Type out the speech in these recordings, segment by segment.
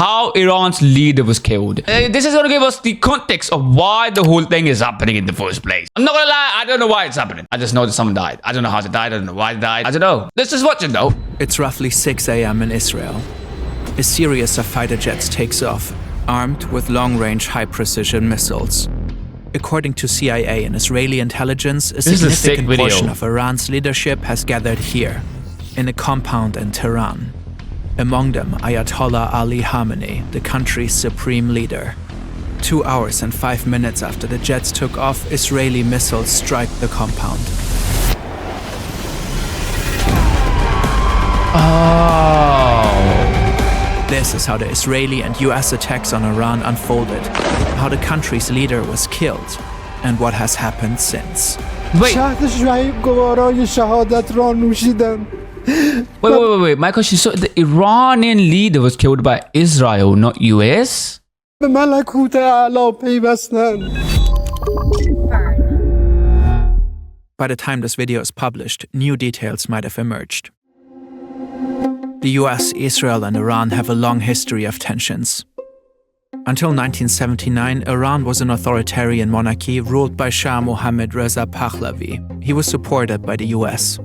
how Iran's leader was killed. This is going to give us the context of why the whole thing is happening in the first place. I'm not going to lie, I don't know why it's happening. I just know that someone died. I don't know how they died. I don't know why they died. I don't know. Let's just watch it though. It's roughly 6 a.m. in Israel. A series of fighter jets takes off, armed with long-range high-precision missiles. According to CIA and Israeli intelligence, a significant portion of Iran's leadership has gathered here, in a compound in Tehran. Among them, Ayatollah Ali Khamenei, the country's supreme leader. 2 hours and 5 minutes after the jets took off, Israeli missiles strike the compound. This is how the Israeli and US attacks on Iran unfolded, how the country's leader was killed, and what has happened since. Wait. Wait. My question is, so the Iranian leader was killed by Israel, not US? By the time this video is published, new details might have emerged. The US, Israel, and Iran have a long history of tensions. Until 1979, Iran was an authoritarian monarchy ruled by Shah Mohammad Reza Pahlavi. He was supported by the US.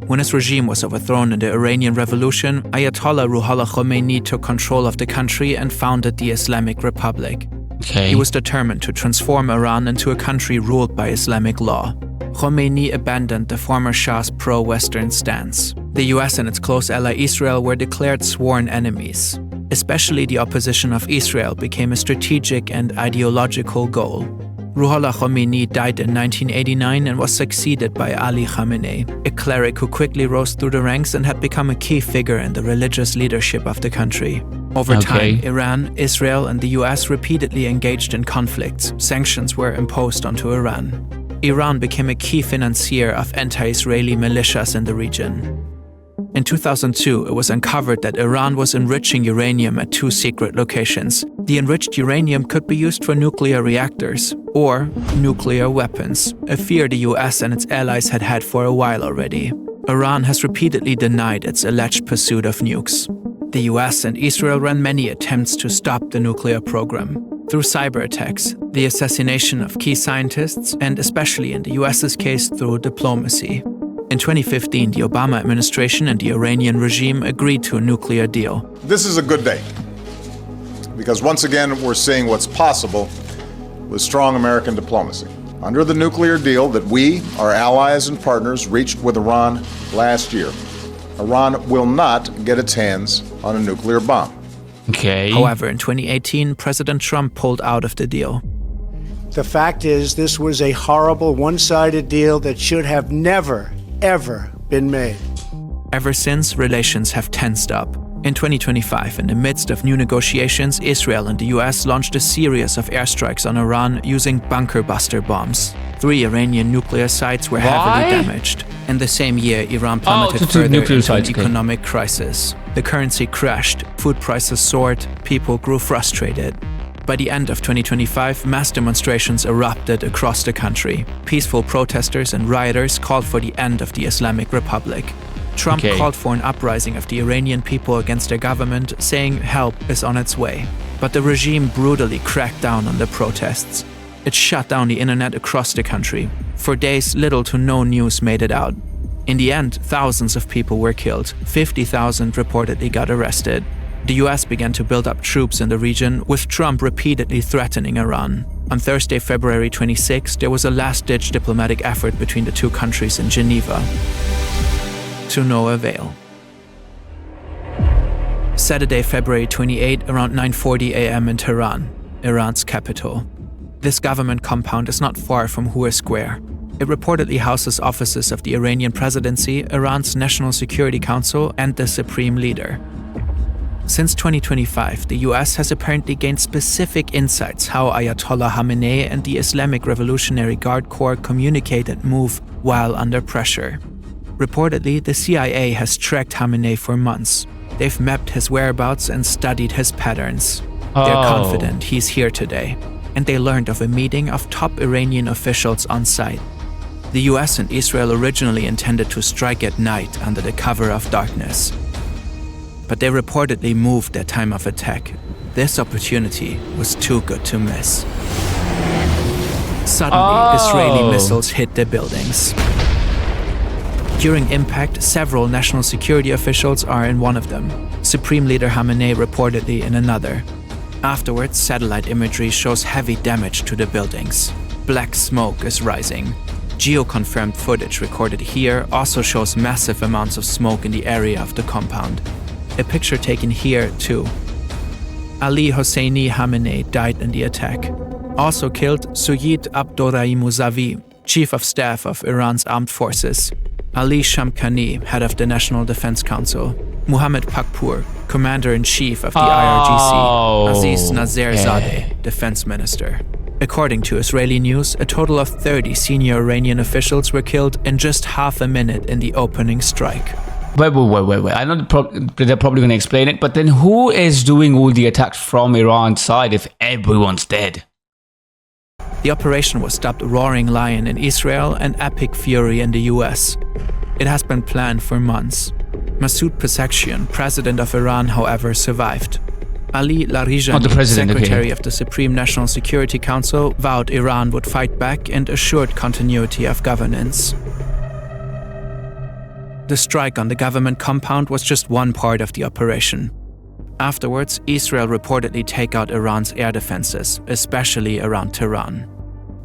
When his regime was overthrown in the Iranian Revolution, Ayatollah Ruhollah Khomeini took control of the country and founded the Islamic Republic. He was determined to transform Iran into a country ruled by Islamic law. Khomeini abandoned the former Shah's pro-Western stance. The US and its close ally Israel were declared sworn enemies. Especially the opposition of Israel became a strategic and ideological goal. Ruhollah Khomeini died in 1989 and was succeeded by Ali Khamenei, a cleric who quickly rose through the ranks and had become a key figure in the religious leadership of the country. Over time, Iran, Israel, and the US repeatedly engaged in conflicts. Sanctions were imposed onto Iran. Iran became a key financier of anti-Israeli militias in the region. In 2002, it was uncovered that Iran was enriching uranium at 2 secret locations. The enriched uranium could be used for nuclear reactors or nuclear weapons, a fear the US and its allies had had for a while already. Iran has repeatedly denied its alleged pursuit of nukes. The US and Israel ran many attempts to stop the nuclear program. Through cyber attacks, the assassination of key scientists, and especially in the US's case through diplomacy. In 2015, the Obama administration and the Iranian regime agreed to a nuclear deal. This is a good day, because once again we're seeing what's possible with strong American diplomacy. Under the nuclear deal that we, our allies and partners, reached with Iran last year, Iran will not get its hands on a nuclear bomb. However, in 2018, President Trump pulled out of the deal. The fact is, this was a horrible, one-sided deal that should have never, ever been made. Ever since, relations have tensed up. In 2025, in the midst of new negotiations, Israel and the US launched a series of airstrikes on Iran using bunker buster bombs. 3 Iranian nuclear sites were heavily damaged. In the same year, Iran plummeted further into an economic crisis. The currency crashed, food prices soared, people grew frustrated. By the end of 2025, mass demonstrations erupted across the country. Peaceful protesters and rioters called for the end of the Islamic Republic. Trump called for an uprising of the Iranian people against their government, saying help is on its way. But the regime brutally cracked down on the protests. It shut down the internet across the country. For days, little to no news made it out. In the end, thousands of people were killed. 50,000 reportedly got arrested. The US began to build up troops in the region, with Trump repeatedly threatening Iran. On Thursday, February 26, there was a last-ditch diplomatic effort between the 2 countries in Geneva. To no avail. Saturday, February 28, around 9:40 a.m. in Tehran, Iran's capital. This government compound is not far from Hua Square. It reportedly houses offices of the Iranian presidency, Iran's National Security Council, and the supreme leader. Since 2025, the US has apparently gained specific insights how Ayatollah Khamenei and the Islamic Revolutionary Guard Corps communicate and move while under pressure. Reportedly, the CIA has tracked Khamenei for months. They've mapped his whereabouts and studied his patterns. They're confident he's here today, and they learned of a meeting of top Iranian officials on site. The US and Israel originally intended to strike at night under the cover of darkness. But they reportedly moved their time of attack. this opportunity was too good to miss. Suddenly, Israeli missiles hit the buildings. During impact, several national security officials are in one of them. Supreme Leader Khamenei reportedly in another. Afterwards, satellite imagery shows heavy damage to the buildings. Black smoke is rising. Geo-confirmed footage recorded here also shows massive amounts of smoke in the area of the compound. A picture taken here, too. Ali Hosseini Khamenei died in the attack. Also killed, Suyid Abdorrahim Mousavi, Chief of Staff of Iran's armed forces. Ali Shamkhani, head of the National Defense Council. Muhammad Pakpour, Commander-in-Chief of the IRGC. Aziz Nazerzadeh, Defense Minister. According to Israeli news, a total of 30 senior Iranian officials were killed in just half a minute in the opening strike. Wait. I know they're probably going to explain it, but then who is doing all the attacks from Iran's side if everyone's dead? The operation was dubbed Roaring Lion in Israel and Epic Fury in the US. It has been planned for months. Masoud Pezeshkian, president of Iran, however, survived. Ali Larijani, secretary of the Supreme National Security Council, vowed Iran would fight back and assured continuity of governance. The strike on the government compound was just one part of the operation. Afterwards, Israel reportedly take out Iran's air defenses, especially around Tehran.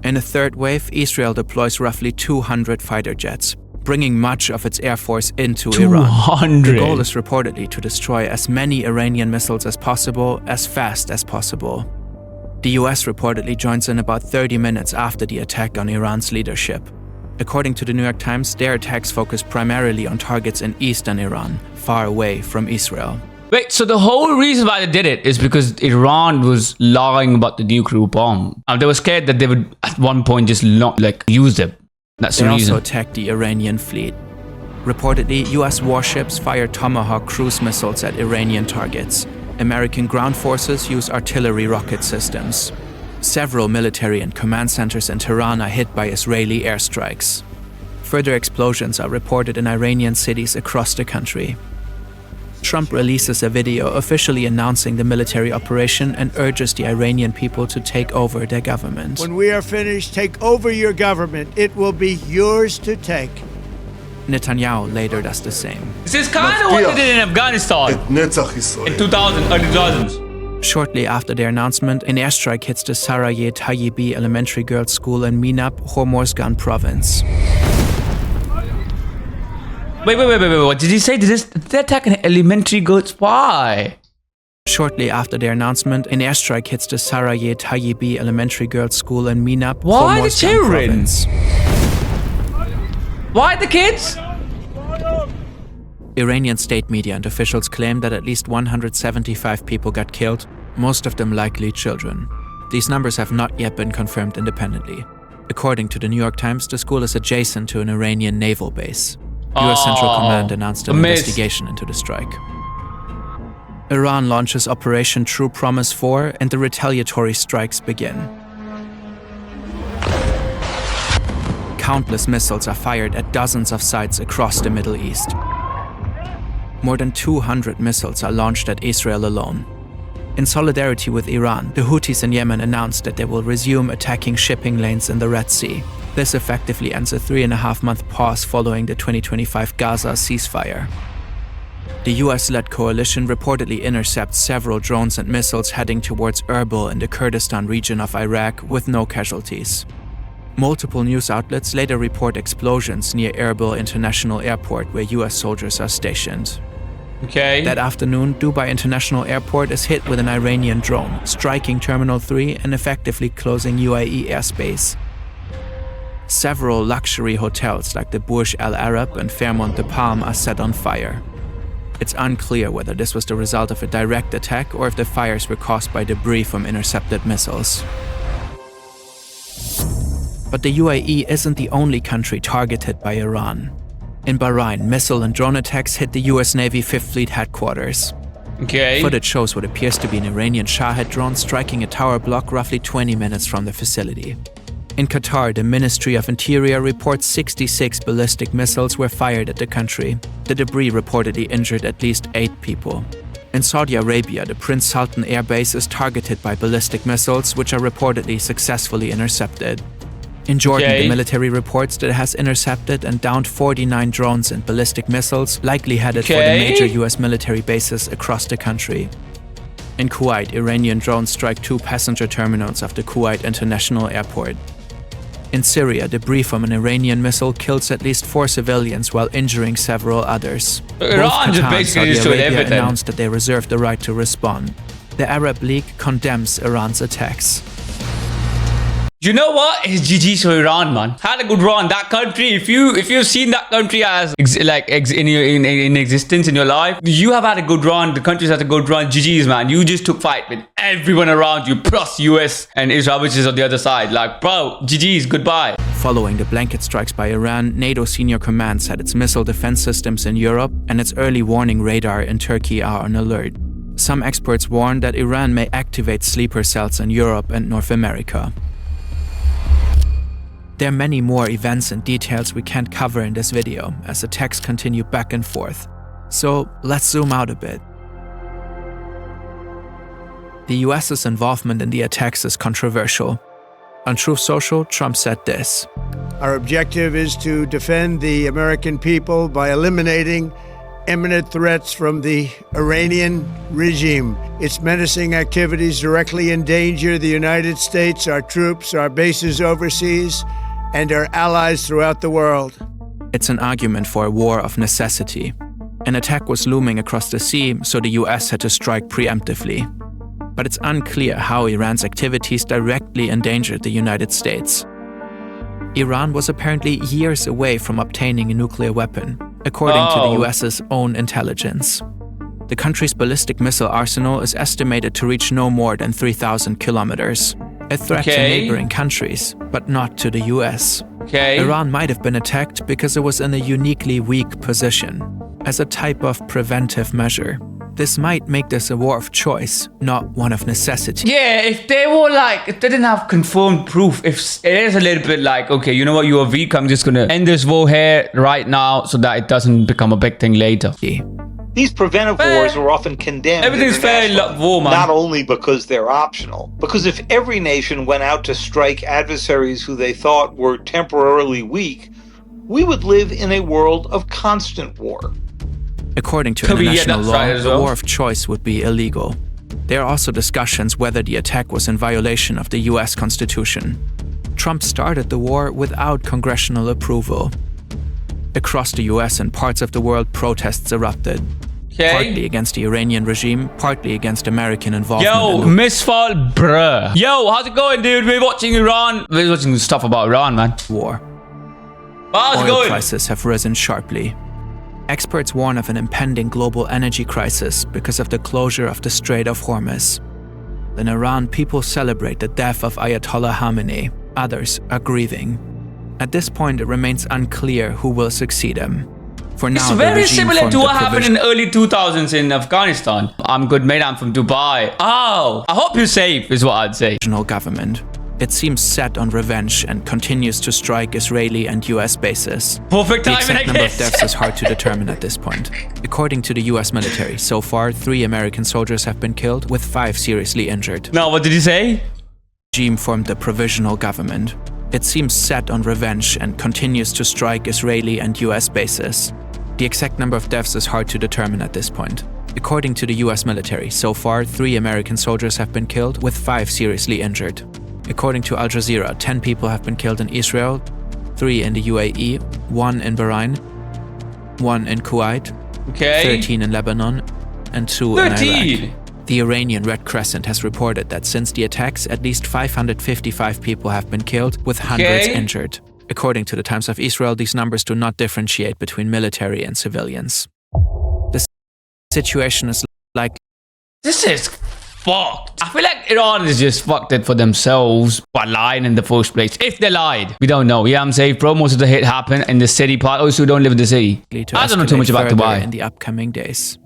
In a third wave, Israel deploys roughly 200 fighter jets, bringing much of its air force into Iran. The goal is reportedly to destroy as many Iranian missiles as possible, as fast as possible. The US reportedly joins in about 30 minutes after the attack on Iran's leadership. According to the New York Times, their attacks focus primarily on targets in eastern Iran, far away from Israel. Wait, so the whole reason why they did it is because Iran was lying about the nuclear bomb. They were scared that they would at one point just not use it. That's the reason. They also attacked the Iranian fleet. Reportedly, US warships fired Tomahawk cruise missiles at Iranian targets. American ground forces use artillery rocket systems. Several military and command centers in Tehran are hit by Israeli airstrikes. Further explosions are reported in Iranian cities across the country. Trump releases a video officially announcing the military operation and urges the Iranian people to take over their government. When we are finished, take over your government. It will be yours to take. Netanyahu later does the same. This is kind of what they did in Afghanistan in 2000, early 2000s. Shortly after their announcement, an airstrike hits the Sarayeh Tayyibi Elementary Girls' School in Minab, Hormozgan province. Wait, what did he say? Did they attack an elementary girls? Why? Shortly after their announcement, an airstrike hits the Sarayeh Tayyibi Elementary Girls' School in Minab, Hormozgan province. Why the kids? Iranian state media and officials claim that at least 175 people got killed, most of them likely children. These numbers have not yet been confirmed independently. According to the New York Times, the school is adjacent to an Iranian naval base. US Central Command announced an investigation into the strike. Iran launches Operation True Promise 4 and the retaliatory strikes begin. Countless missiles are fired at dozens of sites across the Middle East. More than 200 missiles are launched at Israel alone. In solidarity with Iran, the Houthis in Yemen announced that they will resume attacking shipping lanes in the Red Sea. This effectively ends a 3.5-month pause following the 2025 Gaza ceasefire. The US-led coalition reportedly intercepts several drones and missiles heading towards Erbil in the Kurdistan region of Iraq with no casualties. Multiple news outlets later report explosions near Erbil International Airport where US soldiers are stationed. Okay. That afternoon, Dubai International Airport is hit with an Iranian drone, striking Terminal 3 and effectively closing UAE airspace. Several luxury hotels like the Burj Al Arab and Fairmont de Palm are set on fire. It's unclear whether this was the result of a direct attack or if the fires were caused by debris from intercepted missiles. But the UAE isn't the only country targeted by Iran. In Bahrain, missile and drone attacks hit the US Navy 5th Fleet headquarters. Okay. Footage shows what appears to be an Iranian Shahed drone striking a tower block roughly 20 minutes from the facility. In Qatar, the Ministry of Interior reports 66 ballistic missiles were fired at the country. The debris reportedly injured at least 8 people. In Saudi Arabia, the Prince Sultan Air Base is targeted by ballistic missiles, which are reportedly successfully intercepted. In Jordan, Okay. the military reports that it has intercepted and downed 49 drones and ballistic missiles, likely headed for the Okay. major US military bases across the country. In Kuwait, Iranian drones strike 2 passenger terminals of the Kuwait International Airport. In Syria, debris from an Iranian missile kills at least 4 civilians while injuring several others. Iran Both just Qatar and basically Saudi destroyed Arabia everything. announced that they reserve the right to respond. The Arab League condemns Iran's attacks. You know what? It's GG's for Iran, man. Had a good run. That country, if you've seen that country as in existence in your life, you have had a good run. The country's had a good run. GG's, man. You just took fight with everyone around you, plus US and Israel, which is on the other side. Like, bro, GG's, goodbye. Following the blanket strikes by Iran, NATO senior command said its missile defense systems in Europe and its early warning radar in Turkey are on alert. Some experts warn that Iran may activate sleeper cells in Europe and North America. There are many more events and details we can't cover in this video, as attacks continue back and forth. So let's zoom out a bit. The US's involvement in the attacks is controversial. On Truth Social, Trump said this: Our objective is to defend the American people by eliminating imminent threats from the Iranian regime. Its menacing activities directly endanger the United States, our troops, our bases overseas, and our allies throughout the world. It's an argument for a war of necessity. An attack was looming across the sea, so the US had to strike preemptively. But it's unclear how Iran's activities directly endangered the United States. Iran was apparently years away from obtaining a nuclear weapon, according to the US's own intelligence. The country's ballistic missile arsenal is estimated to reach no more than 3,000 kilometers. A threat to neighboring countries, but not to the US. Okay. Iran might have been attacked because it was in a uniquely weak position, as a type of preventive measure. This might make this a war of choice, not one of necessity. Yeah, if they were like, if they didn't have confirmed proof, if it is a little bit like, okay, you know what, you are weak, I'm just gonna end this war here right now so that it doesn't become a big thing later. These preventive wars are often condemned. Everything's fair in war, man. Not only because they're optional, because if every nation went out to strike adversaries who they thought were temporarily weak, we would live in a world of constant war. According to Could be, international that's law, right as well. a war of choice would be illegal. There are also discussions whether the attack was in violation of the US Constitution. Trump started the war without congressional approval. Across the US and parts of the world, protests erupted. Partly against the Iranian regime, partly against American involvement. Yo, misfall, bruh. Yo, how's it going, dude? We're watching Iran. We're watching stuff about Iran, man. War. How's it Oil going? prices have risen sharply. Experts warn of an impending global energy crisis because of the closure of the Strait of Hormuz. In Iran, people celebrate the death of Ayatollah Khamenei. Others are grieving. At this point, it remains unclear who will succeed him. For now, It's the very regime similar formed to a what happened in the early 2000s in Afghanistan. I'm good, mate. I'm from Dubai. Oh, I hope you're safe, is what I'd say. provisional government. It seems set on revenge and continues to strike Israeli and US bases. Perfect The timing, I exact number of guess. deaths is hard to determine at this point. According to the US military, so far 3 American soldiers have been killed, with 5 seriously injured. Now, what did he say? The regime formed a provisional government. It seems set on revenge and continues to strike Israeli and US bases. The exact number of deaths is hard to determine at this point. According to the US military, so far 3 American soldiers have been killed, with 5 seriously injured. According to Al Jazeera, 10 people have been killed in Israel, 3 in the UAE, 1 in Bahrain, 1 in Kuwait, 13 in Lebanon, and 2 in Iraq. 13! The Iranian Red Crescent has reported that since the attacks, at least 555 people have been killed, with hundreds injured. According to the Times of Israel, these numbers do not differentiate between military and civilians. The situation is like... This is fucked. I feel like Iran is just fucked it for themselves by lying in the first place. If they lied, we don't know. Yeah, I'm safe, bro. Most of the hit happened in the city part. Also, don't live in the city. I don't know too much about Dubai. In the upcoming days.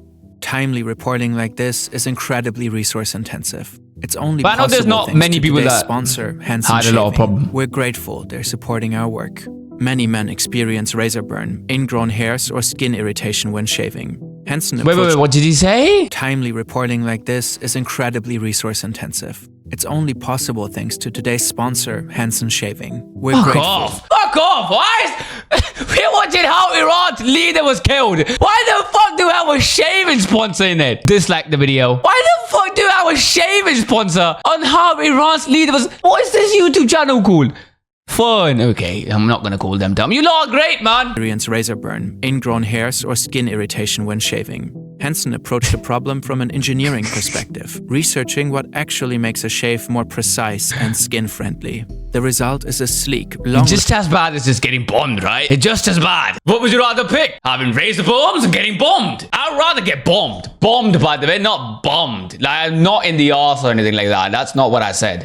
Timely reporting like this is incredibly resource intensive. It's only But I know there's possible not thanks many to people today's that sponsor, Hanson had a lot of Shaving. problem. We're grateful they're supporting our work. Many men experience razor burn, ingrown hairs, or skin irritation when shaving. Henson Wait, approached what did he say? timely reporting like this is incredibly resource intensive. It's only possible thanks to today's sponsor, Hanson Shaving. We're Fuck grateful. off. Fuck off. Why is... We're watching how Iran's leader was killed. Why the fuck do our shaving sponsor in it? Dislike the video. Why the fuck do our shaving sponsor on how Iran's leader was... What is this YouTube channel called? Fun. Okay, I'm not gonna call them dumb. You lot are great, man. Experience razor burn, ingrown hairs, or skin irritation when shaving. Henson approached the problem from an engineering perspective, researching what actually makes a shave more precise and skin-friendly. The result is a sleek, long... Just as bad as just getting bombed, right? It's just as bad. What would you rather pick? Having razor bombs or getting bombed? I'd rather get bombed. Bombed, by the way, not bombed. Like, I'm not in the arse or anything like that. That's not what I said.